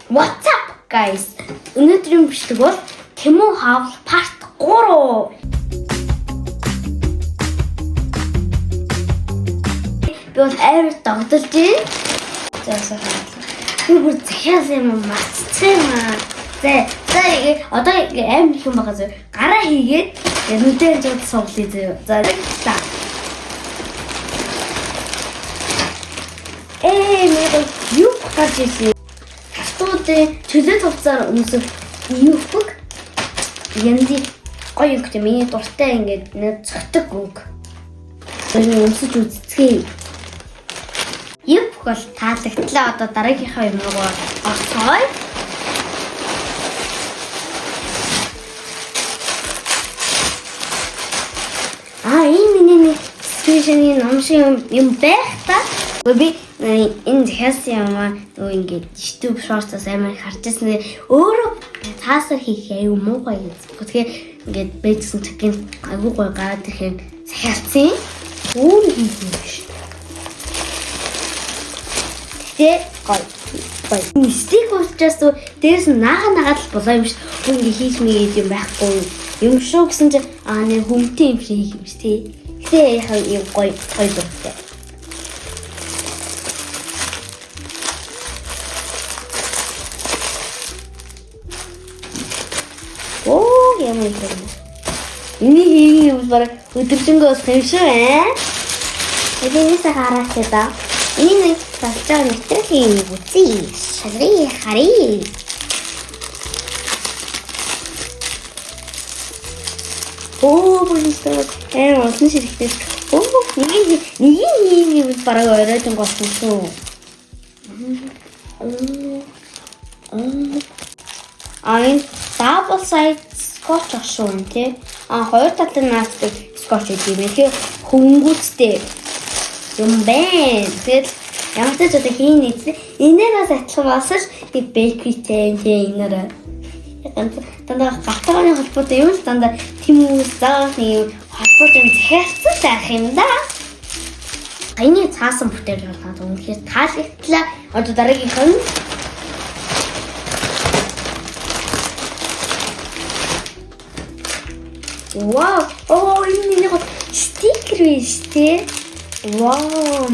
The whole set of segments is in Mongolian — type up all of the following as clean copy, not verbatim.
What's up guys? Өнөөдрийн бичлэг бол Тэмүү Хавл part 3. Би бол амар догдолж байна. Заасан. Би бүр захиас юм мартчихсан юм аа. За одоо амар их юм байгаа зөө. Гараа хийгээд нүдээр жууд суулъя зөө. За. Нэг юу гарч ирсэн. Чөлөө тавцаар өмсөх юу үг. Янзи гоё үг тийм миний дуртай ингээд нэг цогтөг үг. Энэ өмсөж үзцгээе. Юу бол таалагдлаа одоо дараагийнхаа юм руу орцгоё. Энэ миний спешиал номшиг юм байх та. Би энэ захиас юм нөгөө ингээд YouTube shorts-аас амар харж ирсэн. Өөрөө таасар хийх аюу муугай юм. Тэгэхээр ингээд бэжсэн цагийн аюу гой гараад ирэхээр захиалцсан. Өөр хийх юм биш. Тэгээ гой. Мистик учраас дээрс нь нагаад л болоо юм шиг. Хүн ингээд хийх мэйд юм байхгүй юм шүү гэсэн чинь нэг хүмтэй юм шиг хийх юм шүү тий. Тэгээ яхаа юм гой дуртай. Ямар юм. Миний юм баг өдөржингөөс юм шүү Эднээсээ хараач да. Энэ тасчаа нэтрхийн үгүй. Шалрий хари. Бонстоо олон ширхтэй. Нэг юм бараг оройд госон шүү. Айн double side скотч ашуун тий. Хоёр талын наацдаг скотч гэдэг юм. Тэгэхээр хөнгүүцтэй юм байна. Тэгэл ямар ч одоо хийн нийцээ. Энээс адилхан басаж би бэкритэй юм тий энээр. Дандаа галтгооны холбоотой юм л дандаа Тэмүүс заахны холбоотой захиалцсан байх юм да. Энийг цаасан бүтээл болоод үнэхээр таалагдлаа. Одоо дараагийнх нь Wow! Энэ нэг стикер биш тий. Wow!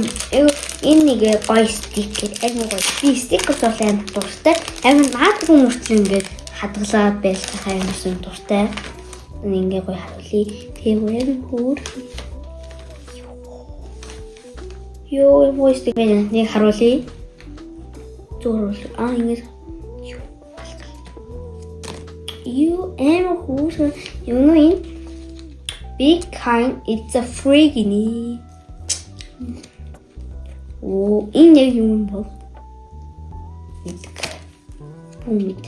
Энэ нэг гоё стикер. Энэ гоё стикер бол амар дуртай. Амар наадгүй мөртлөө ингээд хадгалаад байлгах юмсан дуртай. Ингээ гоё харуулъя. Тэгвэл хөөр. Ёо, мөстик байна. Нэг харуулъя. Зурвал. Ингэ You am who's you know in be kind it's a free gini. Oh, in yung bol. Umit.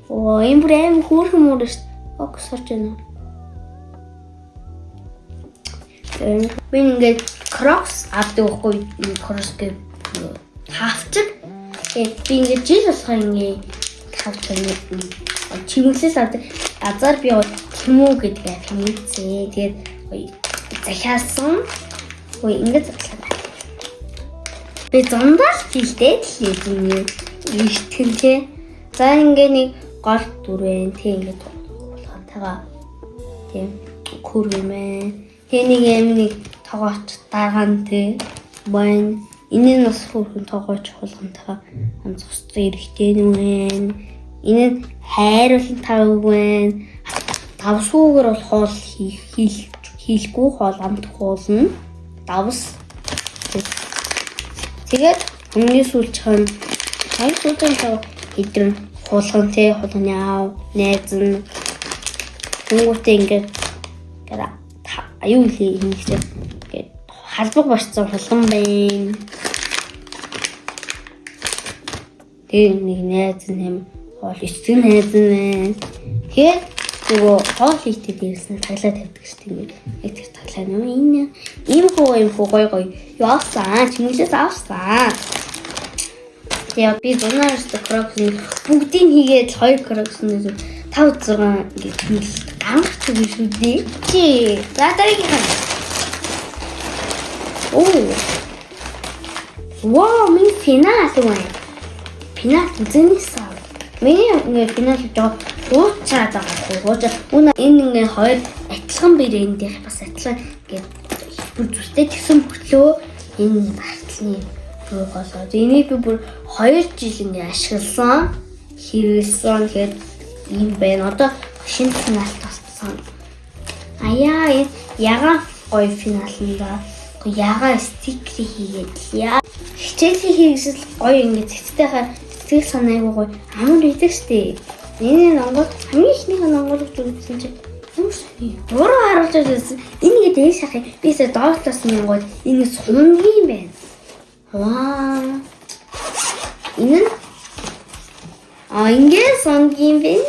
Oh, in brem who's modest. Ok, such a when get crocs after cross get half it being a Jesus hanging half чимэглэл азар би Тэмүү гэдэг фэмицээ. Тэгээд захиалсан. Ингээд захиалсан. Би зондоо хийлдээд л юм ихтгэнтэй. За ингээд нэг гол дүрэн тэг ингээд болгонтойгоо тийм хүргэмээ. Тэгээ нэг юм нэг тоогооч даргаан тэг байна. Энэ нь бас хүрхэн тоогооч болгонтойгоо амцгцсан эрэхтэй нүвэн. Энэ хайруулан тавг байна. Давсгүйгээр бол хоол хийлгүй хоол амт хуулна. Давс. Тэгээд өмнөний сүүлчхэн хоёр сүүлчхэн хэдрэн хуулган тэ хуулган яав найзан хүмүүстээ ингээд аюу лээ ингээд халбаг барьсан хулган байна. Тэгээд нэг найзан юм хоол эцэг найзан байна. Тэгээд нөгөө хоол хийхдээ дээрсэн таглаа тавьдаг шүү дээ. Яг тэр таглаа нөө ийм хөө гоё яасан чимэглээс авсан. Тэгээд би дунаас крокс бүгдийг хийгээд 2 крокснээс 5 6 ингэж хэмэлт ганц үг шүү дээ. Чи за дараагийн Wow, min final one. Final үзэнийсэн. Миний ингээд финал хийж байгаа хуучаад байгаа хууч. Үнэ энэ ингээд хоёр адилхан брэндийнх бас адилхан ингээд бүр зүстэй тэгсэн мөртлөө энэ багтлын юу болоод энийг би бүр 2 жил ингээд ашигласан хэрэглэсэн гэхэд ийм байна. Одоо шинэ финал болсон. Аяа яга гоё финалнда яга стикер хийгээд яа. Хичээлийн хэрэгсэл гоё ингээд цэцтэйхаар сэтгэл санаагүй гоё амар идэг штэ. Миний нонгол хамгийн ихнийх нь нонгол үзсэн чинь ямар сони. Өөрөө харуулж байсан. Энийг дээш шахах бисээ доотлоос нь гоё энэ сунгийн байна. Ваа. Энэ ингээд сунгийн байна.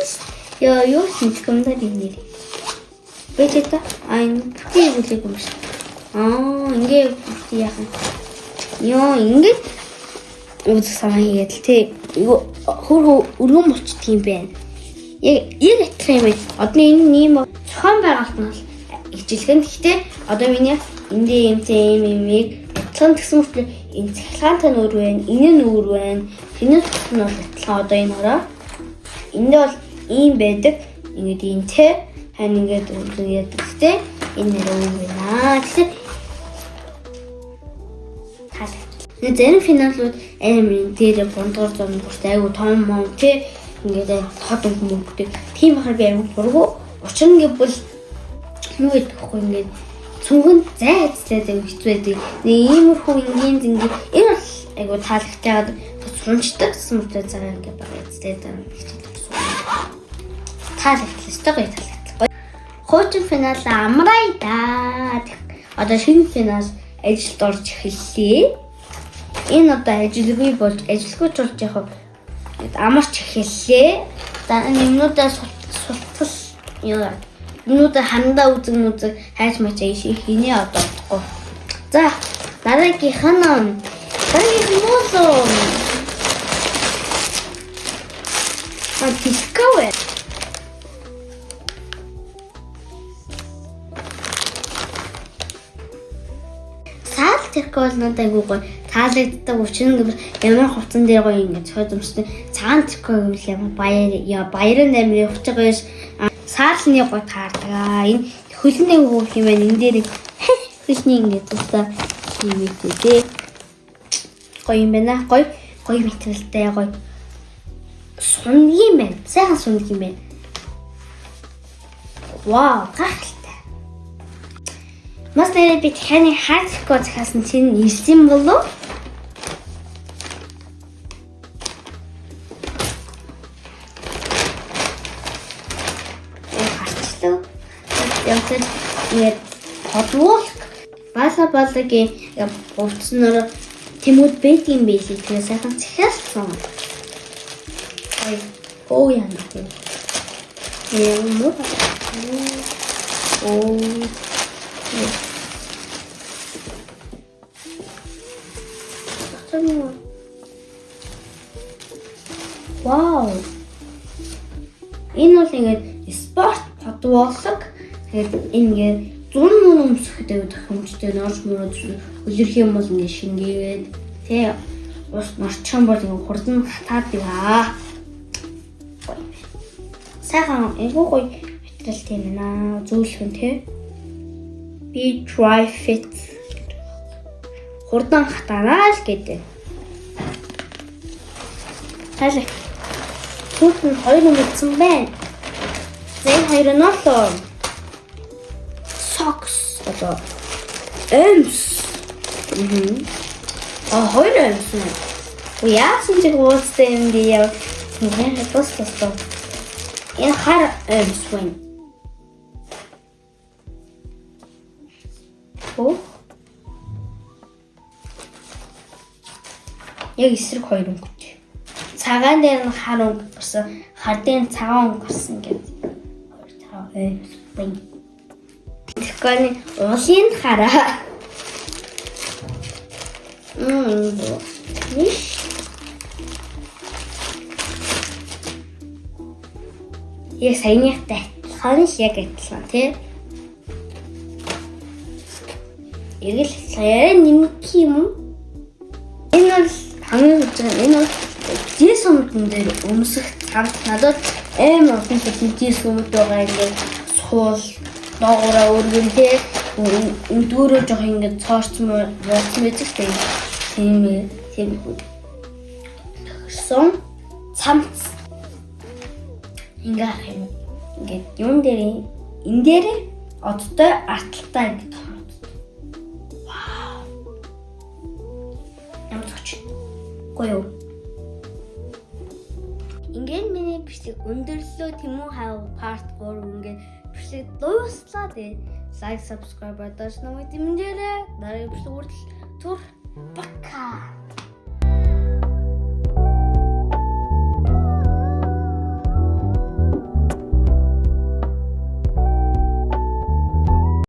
Юу хийх юм нэр. Бэжэта энэ бүхий үлээг юм шиг. Ингээд яах юм. Ёо ингээд үзэх санаа хийгээд л тий. Хөр өргөн болчдөг юм байна. Яг адилхан юм байна. Одоо энэ нэм зохион байгуулалт нь ижилхэн. Гэхдээ одоо миний эндээ юмэг адилхан гэсэн мэт энэ цахилгаантай нүүр байна. Энэ нүүр байна. Тэрнээс нь бол адилхан одоо энэ ороо. Энд бол ийм байдаг. Ингээд энэ тий. Хань ингээд үлээд гэхдээ энэ нэр өөр байна. Тэгэхээр энэ финалууд амин дээр бондгор зам бүрт айгу том мом тий ингээд хот мөнгөтэй тийм ахаар би амин бургу учир нь гэвэл юу гэдэг вэ ингээд цүнхэн зайцлаад хэцүү байдаг. Иймэрхүү ингийн зинги энэ бол айгу таалагдаад сунчдаг гэсэн мэт цагаа ингээд байгаа зэтэй даа таалагдчихсан гоё. Хуучин финал амраа да. Одоо шинэ финал ажилд орж эхэллээ. Энэ одоо ажилгүй болж ажилгүйч болж яг амарч эхэллээ. За юмнуудаа султал юу юмнуудаа хандаа үзэг хайж мач хийний одоо бодохгүй. За дараагийнх нь муулуу. Дискавер. Тэрхүү надад айгүй гоё таалагддаг учраас ямар хувцсан дээр гоё ингэ цоодомжтой цагаан тэрхүү үйл ямар баярын амир явж байгаа юм саалны гоё таардаг. Энэ хөлний хөөх юм байна. Энэ дээр хөлний ингэ тусаа хиймээтэй гоё юм байна. Гоё материалтай гоё сунгийн байна. Сайхан сунгийн байна. Вау, гахалтай. Mas нэрээ би таны хаачихгүй захиасан чинь ирсэн болов? Харчлаа. Яг тэгээд подвол балагийн хувцсноор тэмүүд бэдгийн бэлий тэгээ сайхан захиалсан. Оо яа. Вау. Энэ бол ингээд спорт подволог. Тэгээд ингээд зүүн мөн өмсөхтэй тохиомжтой норж мөрөд өлөрх юм бол ингээд шингээгээд тий ус марчхан бол ингээд хурдан хатаад байгаа. Сайхан эвгүй гоё материалтай байна. Зөөлөх нь тий. Би dry fit хурдан хатанаа л гэдэг. Хайлаа. Тут нь хоёр юм утсан байна. Зэн хоёр нь олоо. Socks одоо эмс. Хоёр эмс нь. Яасан ч уустай юм би яа. Синхэн тустай. Энэ хар эмс байна. Яг эсрэг хоёр өнгөтэй. Цагаан дээр нь хар өнгө гарсан, хар дээр нь цагаан өнгө гарсан гэдэг. Хоёр цагаан байна. Тэгэхээр уулын хараа. Яг саяныхтай адилхан л яг адилхан тий. Яг л сая нэмэх юм. Энэ бол хамгийн хүчтэй. Энэ бол Жисүмтэн дээр өмсөх цамц надад амар олон жисүмт байгаа ингээд суул доогоороо өргөнтэй дүүрөө жоох ингээд цоорцсон мэжтэй тийм сон цамц ингээд юм дээр энэ дээр одтой арталтай ингээд томд. Вау. Ямцч. Гоёо. Ингээд миний бичлэг өндөрлөө Тэмүү хав part 3 ингээд бичлэг дууслаа тэгээ лайк subscribe даш намайг дэмжээрэй. Дараагийн бичлэг хүртэл түр бака.